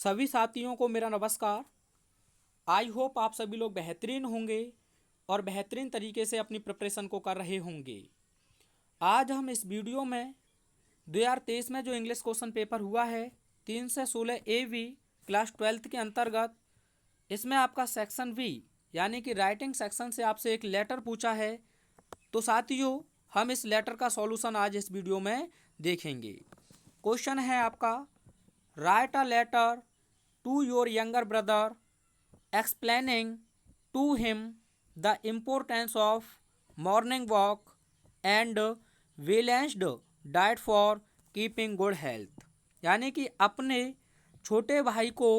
सभी साथियों को मेरा नमस्कार। आई होप आप सभी लोग बेहतरीन होंगे और बेहतरीन तरीके से अपनी प्रिपरेशन को कर रहे होंगे। आज हम इस वीडियो में 2023 में जो इंग्लिश क्वेश्चन पेपर हुआ है 3 से 16 AV क्लास 12th के अंतर्गत, इसमें आपका सेक्शन V यानी कि राइटिंग सेक्शन से आपसे एक लेटर पूछा है। तो साथियों, हम इस लेटर का सॉल्यूशन आज इस वीडियो में देखेंगे। क्वेश्चन है आपका, write a letter to your younger brother explaining to him the importance of morning walk and balanced diet for keeping good health। यानी कि अपने छोटे भाई को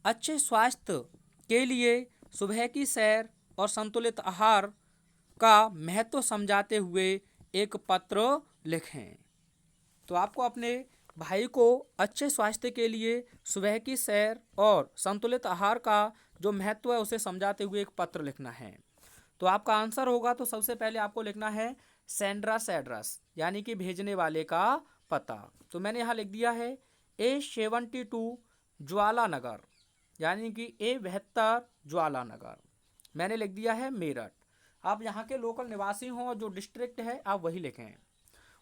अच्छे स्वास्थ्य के लिए सुबह की सैर और संतुलित आहार का महत्व समझाते हुए एक पत्र लिखें। तो आपको अपने भाई को अच्छे स्वास्थ्य के लिए सुबह की सैर और संतुलित आहार का जो महत्व है उसे समझाते हुए एक पत्र लिखना है। तो आपका आंसर होगा, तो सबसे पहले आपको लिखना है सेंड्रास एड्रेस यानी कि भेजने वाले का पता। तो मैंने यहाँ लिख दिया है A72 ज्वाला नगर यानी कि A72 ज्वाला नगर। मैंने लिख दिया है मेरठ। आप यहाँ के लोकल निवासी हों, जो डिस्ट्रिक्ट है आप वही लिखें।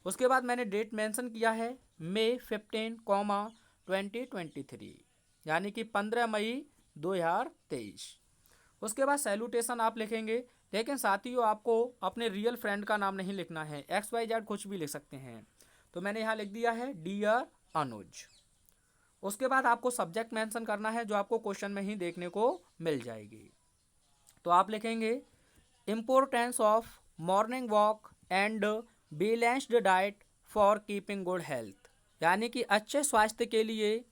उसके बाद मैंने डेट मेंशन किया है May 15, 2023 यानी कि 15 मई 2023। उसके बाद सैल्यूटेशन आप लिखेंगे, लेकिन साथियों आपको अपने रियल फ्रेंड का नाम नहीं लिखना है, XYZ कुछ भी लिख सकते हैं। तो मैंने यहाँ लिख दिया है डियर अनुज। उसके बाद आपको सब्जेक्ट मेंशन करना है, जो आपको क्वेश्चन में ही देखने को मिल जाएगी। तो आप लिखेंगे importance of morning walk and balanced diet for keeping good health यानी कि अच्छे स्वास्थ्य के लिए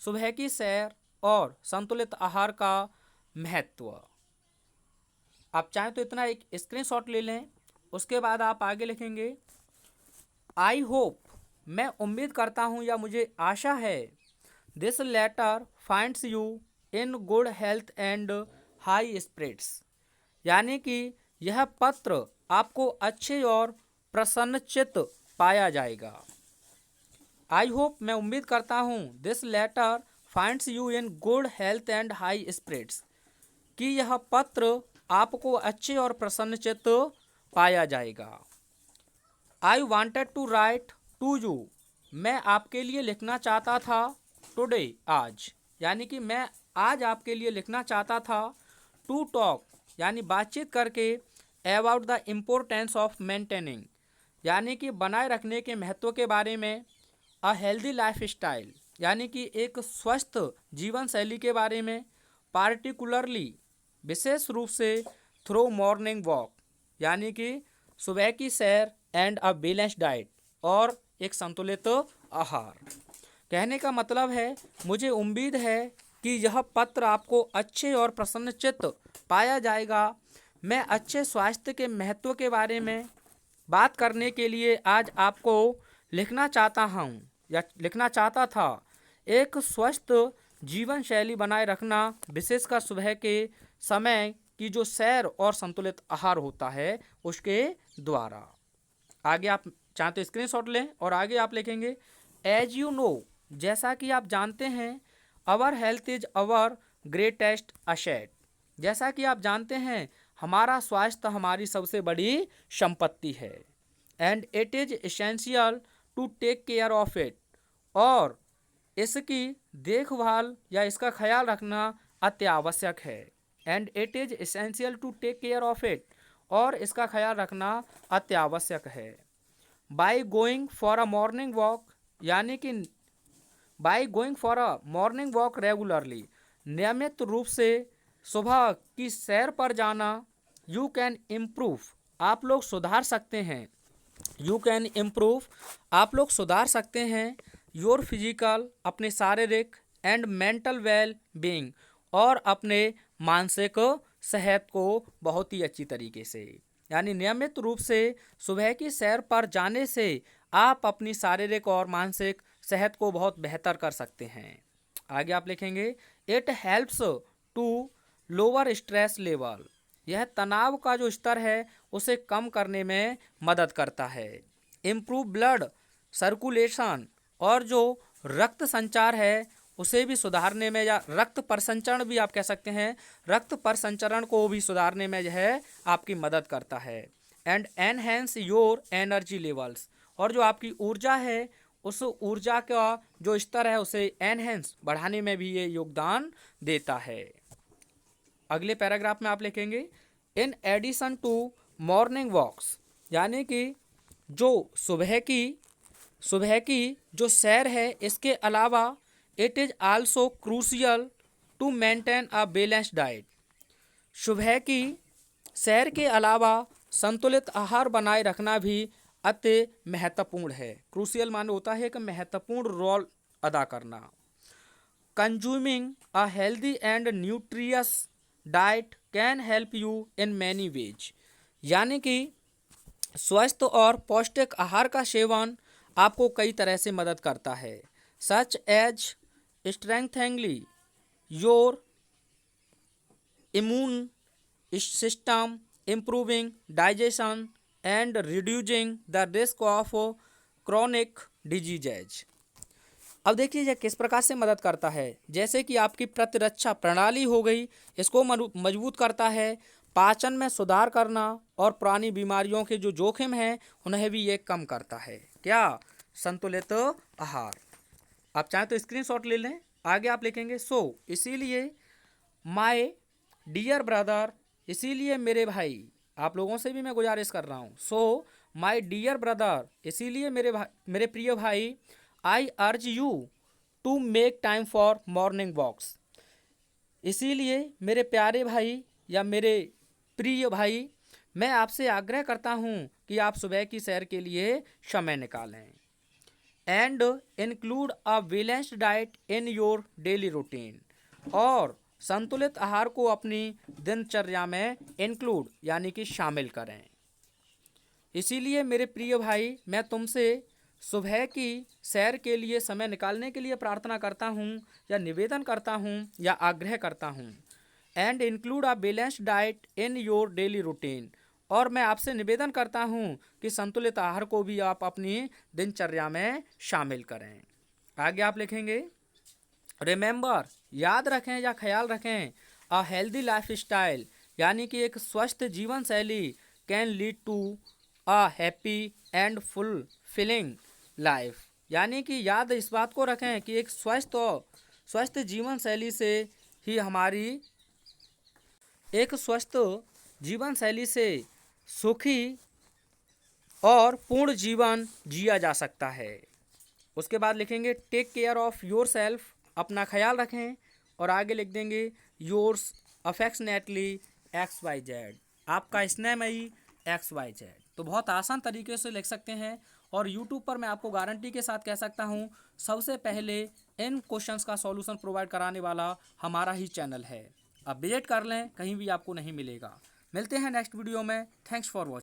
सुबह की सैर और संतुलित आहार का महत्व। आप चाहें तो इतना एक स्क्रीनशॉट ले लें। उसके बाद आप आगे लिखेंगे आई होप, मैं उम्मीद करता हूं या मुझे आशा है, this letter finds you in good health and high spirits यानी कि यह पत्र आपको अच्छे और प्रसन्नचित्त पाया जाएगा। आई होप, मैं उम्मीद करता हूँ, this letter finds you in good health and high spirits कि यह पत्र आपको अच्छे और प्रसन्नचित्त पाया जाएगा। I wanted to write to you, मैं आपके लिए लिखना चाहता था, टुडे आज यानी कि मैं आज आपके लिए लिखना चाहता था, टू टॉक यानी बातचीत करके, about the importance of maintaining यानी कि बनाए रखने के महत्व के बारे में, अ हेल्दी लाइफ स्टाइल यानी कि एक स्वस्थ जीवन शैली के बारे में, पार्टिकुलरली विशेष रूप से थ्रू मॉर्निंग वॉक यानी कि सुबह की सैर एंड अ बैलेंस्ड डाइट और एक संतुलित आहार। कहने का मतलब है, मुझे उम्मीद है कि यह पत्र आपको अच्छे और प्रसन्नचित्त पाया जाएगा। मैं अच्छे स्वास्थ्य के महत्व के बारे में बात करने के लिए आज आपको लिखना चाहता हूँ या लिखना चाहता था। एक स्वस्थ जीवन शैली बनाए रखना, विशेषकर सुबह के समय की जो सैर और संतुलित आहार होता है उसके द्वारा। आगे आप चाहें तो स्क्रीनशॉट लें और आगे आप लिखेंगे एज यू नो, जैसा कि आप जानते हैं, our health is our greatest asset जैसा कि आप जानते हैं, हमारा स्वास्थ्य हमारी सबसे बड़ी संपत्ति है। And it is essential to take care of it, और इसकी देखभाल या इसका ख्याल रखना अत्यावश्यक है। And it is essential to take care of it, और इसका ख्याल रखना अत्यावश्यक है। By going for a morning walk यानी कि by going for a morning walk regularly, नियमित रूप से सुबह की सैर पर जाना, यू कैन इम्प्रूव, आप लोग सुधार सकते हैं, यू कैन इम्प्रूव आप लोग सुधार सकते हैं, योर फिजिकल अपने शारीरिक, एंड मेंटल वेल बीइंग और अपने मानसिक सेहत को बहुत ही अच्छी तरीके से। यानी नियमित रूप से सुबह की सैर पर जाने से आप अपनी शारीरिक और मानसिक सेहत को बहुत बेहतर कर सकते हैं। आगे आप लिखेंगे it helps to lower stress level, यह तनाव का जो स्तर है उसे कम करने में मदद करता है। इम्प्रूव ब्लड सर्कुलेशन, और जो रक्त संचार है उसे भी सुधारने में, या रक्त परिसंचरण भी आप कह सकते हैं, रक्त परिसंचरण को भी सुधारने में जो है आपकी मदद करता है। And enhance your energy levels, और जो आपकी ऊर्जा है उस ऊर्जा का जो स्तर है उसे एनहेंस बढ़ाने में भी ये योगदान देता है। अगले पैराग्राफ में आप लिखेंगे in addition to morning walks, यानी कि जो सुबह की जो सैर है, इसके अलावा it is also crucial to maintain a balanced diet. सुबह की सैर के अलावा संतुलित आहार बनाए रखना भी अति महत्वपूर्ण है। क्रूशियल माने होता है कि महत्वपूर्ण रोल अदा करना। Consuming a healthy and nutritious diet can help you in many ways, यानी कि स्वस्थ और पौष्टिक आहार का सेवन आपको कई तरह से मदद करता है। Such as strengthening your immune system, improving digestion and reducing the risk of chronic diseases. अब देखिए यह किस प्रकार से मदद करता है। जैसे कि आपकी प्रतिरक्षा प्रणाली हो गई, इसको मजबूत करता है, पाचन में सुधार करना और पुरानी बीमारियों के जो जोखिम हैं उन्हें भी ये कम करता है। क्या? संतुलित आहार। आप चाहें तो स्क्रीनशॉट ले लें। आगे आप लिखेंगे इसीलिए माय डियर ब्रदर, इसीलिए मेरे भाई। आप लोगों से भी मैं गुजारिश कर रहा हूँ। माय डियर ब्रदर, इसीलिए मेरे प्रिय भाई, I urge you to make time for morning walks. इसीलिए मेरे प्यारे भाई या मेरे प्रिय भाई, मैं आपसे आग्रह करता हूँ कि आप सुबह की सैर के लिए समय निकालें। And include a balanced diet in your daily routine, और संतुलित आहार को अपनी दिनचर्या में इंक्लूड यानी कि शामिल करें। इसीलिए मेरे प्रिय भाई, मैं तुमसे सुबह की सैर के लिए समय निकालने के लिए प्रार्थना करता हूँ या निवेदन करता हूँ या आग्रह करता हूँ। And include a balanced diet in your daily routine, और मैं आपसे निवेदन करता हूँ कि संतुलित आहार को भी आप अपनी दिनचर्या में शामिल करें। आगे आप लिखेंगे रिमेंबर, याद रखें या ख्याल रखें, अ हेल्दी लाइफ स्टाइल, यानी कि एक स्वस्थ जीवन शैली can lead to a happy and fulfilling life, यानी कि याद इस बात को रखें कि एक स्वस्थ जीवन शैली से ही हमारी एक स्वस्थ जीवन शैली से सुखी और पूर्ण जीवन जिया जा सकता है। उसके बाद लिखेंगे take care of yourself, अपना ख्याल रखें, और आगे लिख देंगे योर्स अफेक्शनेटली XYZ, आपका स्नेहमयी XYZ। तो बहुत आसान तरीके से लिख सकते हैं, और YouTube पर मैं आपको गारंटी के साथ कह सकता हूँ सबसे पहले इन क्वेश्चंस का सॉल्यूशन प्रोवाइड कराने वाला हमारा ही चैनल है। अब विजिट कर लें, कहीं भी आपको नहीं मिलेगा। मिलते हैं नेक्स्ट वीडियो में। Thanks for watching.